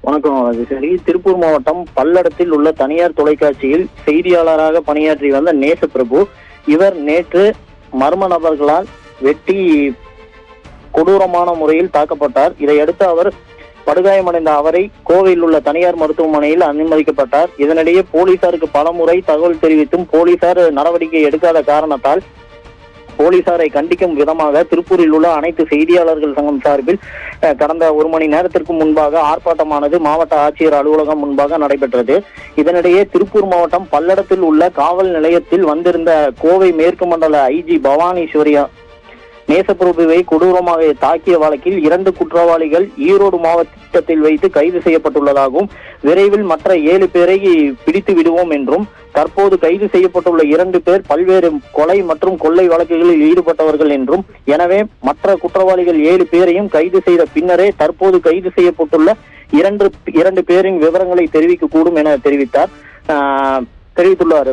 வணக்கம் ராஜேஸ்வரி. திருப்பூர் மாவட்டம் பல்லடத்தில் உள்ள தனியார் தொலைக்காட்சியில் செய்தியாளராக பணியாற்றி வந்த நேசப்பிரபு இவர் நேற்று மர்ம நபர்களால் வெட்டி கொடூரமான முறையில் தாக்கப்பட்டார். இதையடுத்து அவர் படுகாயமடைந்த அவரை கோவையில் உள்ள தனியார் மருத்துவமனையில் அனுமதிக்கப்பட்டார். இதனிடையே போலீசாருக்கு பலமுறை தகவல் தெரிவித்தும் போலீசார் நடவடிக்கை எடுக்காத காரணத்தால் போலீசாரை கண்டிக்கும் விதமாக திருப்பூரில் உள்ள அனைத்து செய்தியாளர்கள் சங்கம் சார்பில் கடந்த ஒரு மணி நேரத்திற்கு முன்பாக ஆர்ப்பாட்டமானது மாவட்ட ஆட்சியர் அலுவலகம் முன்பாக நடைபெற்றது. இதனிடையே திருப்பூர் மாவட்டம் பல்லடத்தில் உள்ள காவல் நிலையத்தில் வந்திருந்த கோவை மேற்கு மண்டல ஐஜி பவானீஸ்வரியா நேசப்பிரபுவை கொடூரமாக தாக்கிய வழக்கில் 2 குற்றவாளிகள் ஈரோடு மாவட்டத்தில் வைத்து கைது செய்யப்பட்டுள்ளதாகவும் விரைவில் மற்ற 7 பேரை பிடித்து விடுவோம் என்றும் தற்போது கைது செய்யப்பட்டுள்ள 2 பேர் பல்வேறு கொலை மற்றும் கொள்ளை வழக்குகளில் ஈடுபட்டவர்கள் என்றும் எனவே மற்ற குற்றவாளிகள் 7 பேரையும் கைது செய்த பின்னரே தற்போது கைது செய்யப்பட்டுள்ள 2 பேரின் விவரங்களை தெரிவிக்க கூடும் என தெரிவித்துள்ளார்.